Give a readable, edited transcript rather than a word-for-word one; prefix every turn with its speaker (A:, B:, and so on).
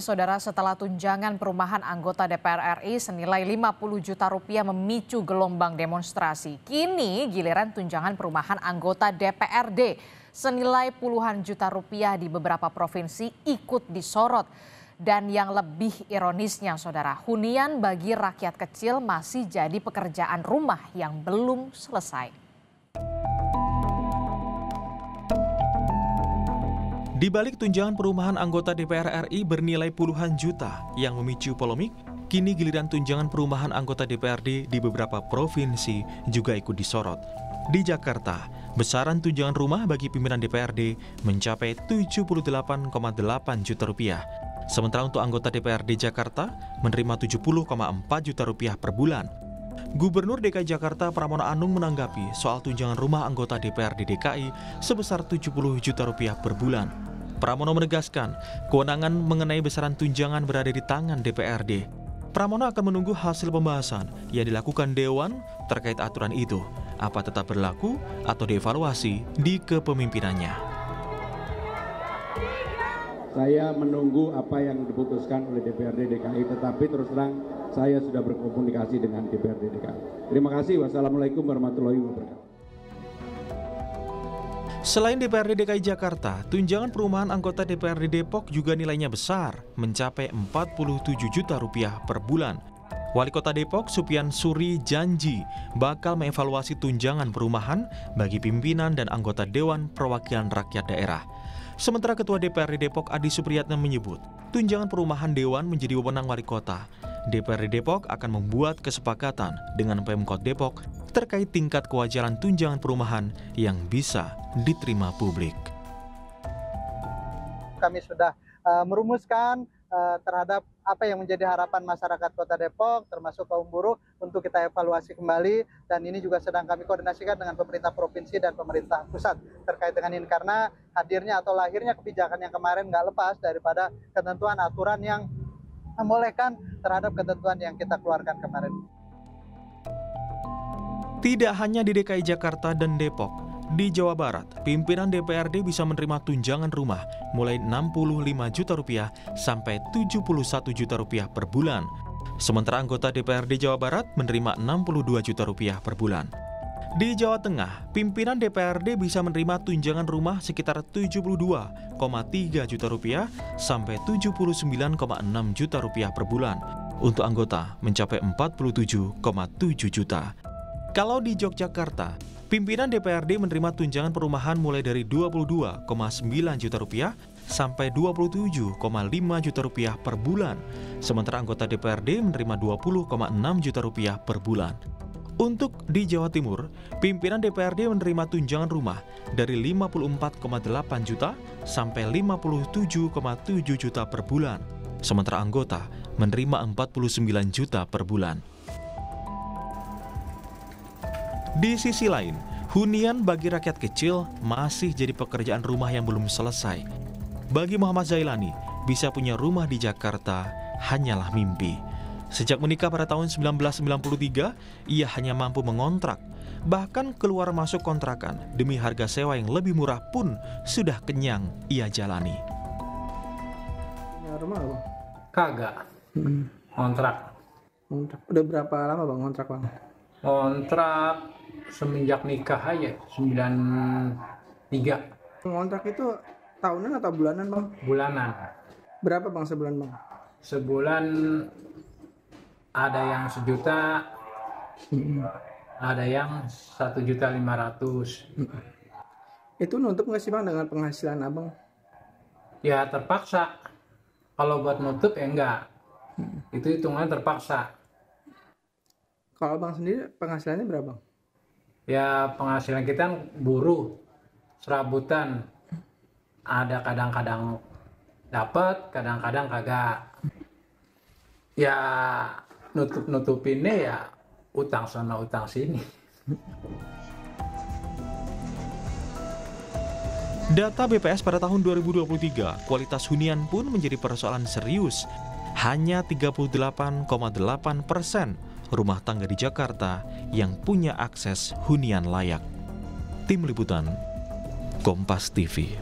A: Saudara, setelah tunjangan perumahan anggota DPR RI senilai 50 juta rupiah memicu gelombang demonstrasi, kini giliran tunjangan perumahan anggota DPRD senilai puluhan juta rupiah di beberapa provinsi ikut disorot. Dan yang lebih ironisnya, saudara, hunian bagi rakyat kecil masih jadi pekerjaan rumah yang belum selesai.
B: Di balik tunjangan perumahan anggota DPR RI bernilai puluhan juta yang memicu polemik, kini giliran tunjangan perumahan anggota DPRD di beberapa provinsi juga ikut disorot. Di Jakarta, besaran tunjangan rumah bagi pimpinan DPRD mencapai 78,8 juta rupiah. Sementara untuk anggota DPRD Jakarta menerima 70,4 juta rupiah per bulan. Gubernur DKI Jakarta Pramono Anung menanggapi soal tunjangan rumah anggota DPRD DKI sebesar 70 juta rupiah per bulan. Pramono menegaskan, kewenangan mengenai besaran tunjangan berada di tangan DPRD. Pramono akan menunggu hasil pembahasan yang dilakukan Dewan terkait aturan itu, apa tetap berlaku atau dievaluasi di kepemimpinannya.
C: Saya menunggu apa yang diputuskan oleh DPRD DKI, tetapi terus terang saya sudah berkomunikasi dengan DPRD DKI. Terima kasih. Wassalamualaikum warahmatullahi wabarakatuh.
B: Selain DPRD DKI Jakarta, tunjangan perumahan anggota DPRD Depok juga nilainya besar, mencapai 47 juta rupiah per bulan. Wali Kota Depok, Supian Suri, janji bakal mengevaluasi tunjangan perumahan bagi pimpinan dan anggota Dewan Perwakilan Rakyat Daerah. Sementara Ketua DPRD Depok, Adi Supriyatna, menyebut tunjangan perumahan Dewan menjadi wewenang Wali Kota. DPRD Depok akan membuat kesepakatan dengan Pemkot Depok terkait tingkat kewajaran tunjangan perumahan yang bisa diterima publik.
D: Kami sudah merumuskan terhadap apa yang menjadi harapan masyarakat Kota Depok, termasuk kaum buruh, untuk kita evaluasi kembali. Dan ini juga sedang kami koordinasikan dengan pemerintah provinsi dan pemerintah pusat terkait dengan ini. Karena hadirnya atau lahirnya kebijakan yang kemarin nggak lepas daripada ketentuan aturan yang membolehkan terhadap ketentuan yang kita keluarkan kemarin.
B: Tidak hanya di DKI Jakarta dan Depok, di Jawa Barat, pimpinan DPRD bisa menerima tunjangan rumah mulai 65 juta rupiah sampai 71 juta rupiah per bulan. Sementara anggota DPRD Jawa Barat menerima 62 juta rupiah per bulan. Di Jawa Tengah, pimpinan DPRD bisa menerima tunjangan rumah sekitar 72,3 juta rupiah sampai 79,6 juta rupiah per bulan. Untuk anggota mencapai 47,7 juta. Kalau di Yogyakarta, pimpinan DPRD menerima tunjangan perumahan mulai dari 22,9 juta rupiah sampai 27,5 juta rupiah per bulan. Sementara anggota DPRD menerima 20,6 juta rupiah per bulan. Untuk di Jawa Timur, pimpinan DPRD menerima tunjangan rumah dari 54,8 juta sampai 57,7 juta per bulan. Sementara anggota menerima 49 juta per bulan. Di sisi lain, hunian bagi rakyat kecil masih jadi pekerjaan rumah yang belum selesai. Bagi Muhammad Zailani, bisa punya rumah di Jakarta hanyalah mimpi. Sejak menikah pada tahun 1993, ia hanya mampu mengontrak. Bahkan keluar masuk kontrakan demi harga sewa yang lebih murah pun sudah kenyang ia jalani.
E: Ya, rumah apa?
F: Kagak. Kontrak.
E: Udah berapa lama bang kontrak bang?
F: Kontrak semenjak nikah aja, 93.
E: Kontrak itu tahunan atau bulanan bang?
F: Bulanan.
E: Berapa bang sebulan bang?
F: Sebulan ada yang 1 juta, ada yang 1.500.000.
E: Itu nutup nggak sih bang dengan penghasilan abang?
F: Ya terpaksa. Kalau buat nutup ya enggak. Itu hitungannya terpaksa.
E: Kalau abang sendiri penghasilannya berapa bang?
F: Ya penghasilan kita kan buruh, serabutan. Ada kadang-kadang dapat, kadang-kadang kagak. Ya nutup-nutupinnya ya utang sana utang sini.
B: Data BPS pada tahun 2023, kualitas hunian pun menjadi persoalan serius. Hanya 38,8% rumah tangga di Jakarta yang punya akses hunian layak. Tim Liputan, Kompas TV.